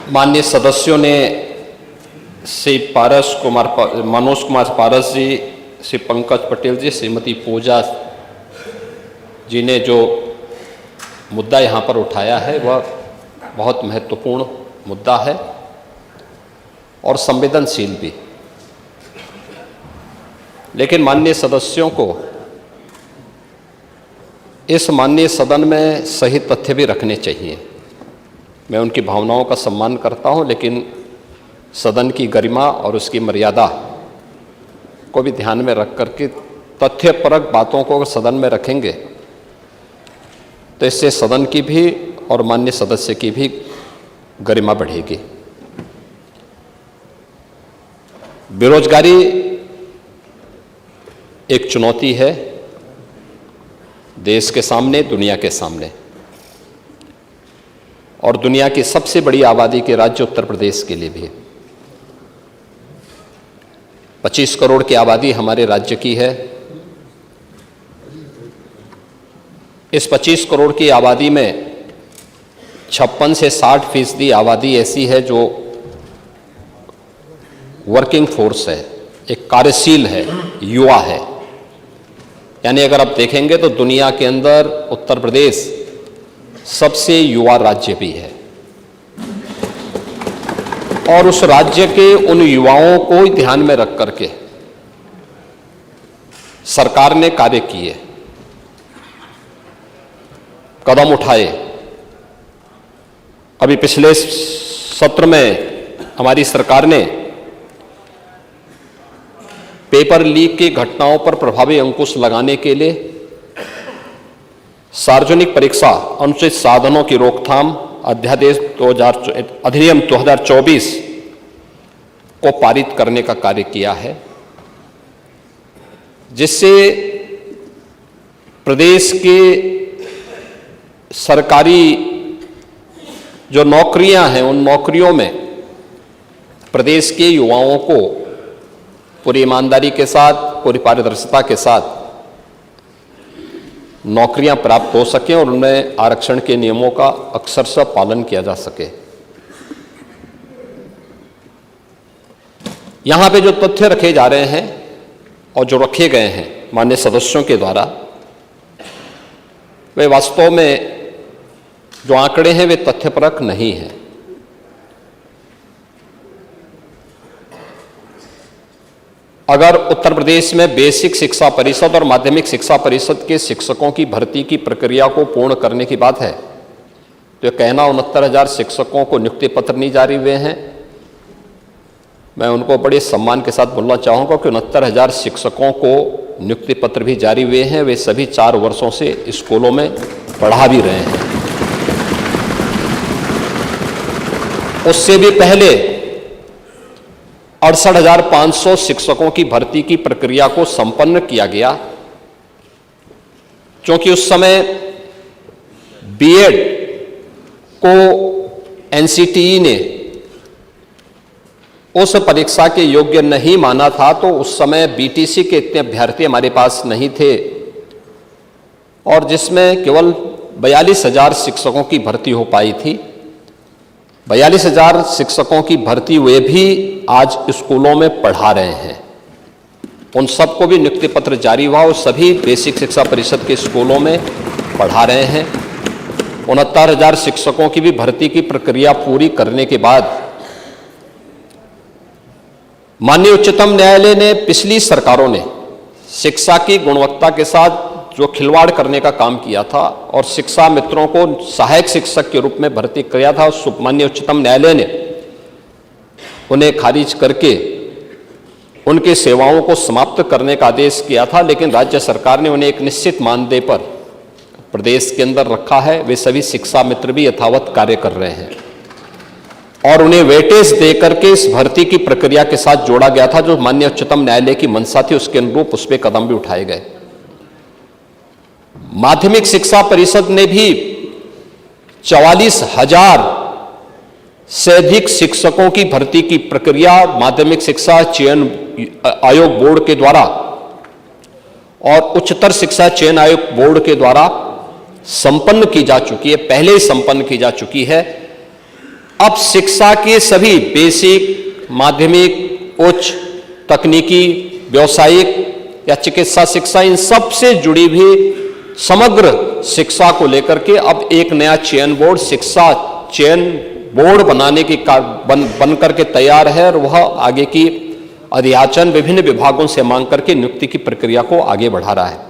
माननीय सदस्यों ने श्री मनोज कुमार पारस जी, श्री पंकज पटेल जी, श्रीमती पूजा जी ने जो मुद्दा यहाँ पर उठाया है वह बहुत महत्वपूर्ण मुद्दा है और संवेदनशील भी। लेकिन माननीय सदस्यों को इस माननीय सदन में सही तथ्य भी रखने चाहिए। मैं उनकी भावनाओं का सम्मान करता हूं, लेकिन सदन की गरिमा और उसकी मर्यादा को भी ध्यान में रख करके तथ्यपरक बातों को अगर सदन में रखेंगे तो इससे सदन की भी और माननीय सदस्य की भी गरिमा बढ़ेगी। बेरोजगारी एक चुनौती है देश के सामने, दुनिया के सामने, और दुनिया की सबसे बड़ी आबादी के राज्य उत्तर प्रदेश के लिए भी। 25 करोड़ की आबादी हमारे राज्य की है। इस 25 करोड़ की आबादी में 56 से 60% आबादी ऐसी है जो वर्किंग फोर्स है, एक कार्यशील है, युवा है। यानी अगर आप देखेंगे तो दुनिया के अंदर उत्तर प्रदेश सबसे युवा राज्य भी है, और उस राज्य के उन युवाओं को ध्यान में रख करके सरकार ने कार्य किए, कदम उठाए। अभी पिछले सत्र में हमारी सरकार ने पेपर लीक की घटनाओं पर प्रभावी अंकुश लगाने के लिए सार्वजनिक परीक्षा अनुचित साधनों की रोकथाम अधिनियम 2024 को पारित करने का कार्य किया है, जिससे प्रदेश के सरकारी जो नौकरियां हैं उन नौकरियों में प्रदेश के युवाओं को पूरी ईमानदारी के साथ, पूरी पारदर्शिता के साथ नौकरियां प्राप्त हो सकें और उनमें आरक्षण के नियमों का अक्षरशः पालन किया जा सके। यहां पे जो तथ्य रखे जा रहे हैं और जो रखे गए हैं माननीय सदस्यों के द्वारा, वे वास्तव में जो आंकड़े हैं वे तथ्यपरक नहीं हैं। अगर उत्तर प्रदेश में बेसिक शिक्षा परिषद और माध्यमिक शिक्षा परिषद के शिक्षकों की भर्ती की प्रक्रिया को पूर्ण करने की बात है तो कहना 69,000 शिक्षकों को नियुक्ति पत्र नहीं जारी हुए हैं, मैं उनको बड़े सम्मान के साथ बोलना चाहूँगा कि 69,000 शिक्षकों को नियुक्ति पत्र भी जारी हुए हैं। वे सभी 4 वर्षों से स्कूलों में पढ़ा भी रहे हैं। उससे भी पहले 68,500 शिक्षकों की भर्ती की प्रक्रिया को संपन्न किया गया, क्योंकि उस समय बीएड को एनसीटीई ने उस परीक्षा के योग्य नहीं माना था। तो उस समय बीटीसी के इतने अभ्यर्थी हमारे पास नहीं थे, और जिसमें केवल 42,000 शिक्षकों की भर्ती हो पाई थी। 42,000 शिक्षकों की भर्ती हुए भी आज स्कूलों में पढ़ा रहे हैं। उन सबको भी नियुक्ति पत्र जारी हुआ और सभी बेसिक शिक्षा परिषद के स्कूलों में पढ़ा रहे हैं। 69,000 शिक्षकों की भी भर्ती की प्रक्रिया पूरी करने के बाद माननीय उच्चतम न्यायालय ने, पिछली सरकारों ने शिक्षा की गुणवत्ता के साथ जो खिलवाड़ करने का काम किया था और शिक्षा मित्रों को सहायक शिक्षक के रूप में भर्ती किया था, माननीय उच्चतम न्यायालय ने उन्हें खारिज करके उनकी सेवाओं को समाप्त करने का आदेश किया था। लेकिन राज्य सरकार ने उन्हें एक निश्चित मानदेय पर प्रदेश के अंदर रखा है। वे सभी शिक्षा मित्र भी यथावत कार्य कर रहे हैं और उन्हें वेटेज देकर के इस भर्ती की प्रक्रिया के साथ जोड़ा गया था। जो माननीय उच्चतम न्यायालय की मंशा थी उसके अनुरूप उस पर कदम भी उठाए गए। माध्यमिक शिक्षा परिषद ने भी 44,000 से अधिक शिक्षकों की भर्ती की प्रक्रिया माध्यमिक शिक्षा चयन आयोग बोर्ड के द्वारा और उच्चतर शिक्षा चयन आयोग बोर्ड के द्वारा संपन्न की जा चुकी है, पहले ही संपन्न की जा चुकी है। अब शिक्षा के सभी बेसिक, माध्यमिक, उच्च, तकनीकी, व्यावसायिक या चिकित्सा शिक्षा, इन सब से जुड़ी हुई समग्र शिक्षा को लेकर के अब एक नया चयन बोर्ड, शिक्षा चयन बोर्ड बनाने की बन करके तैयार है, और वह आगे की अध्याचन विभिन्न विभागों से मांग करके नियुक्ति की प्रक्रिया को आगे बढ़ा रहा है।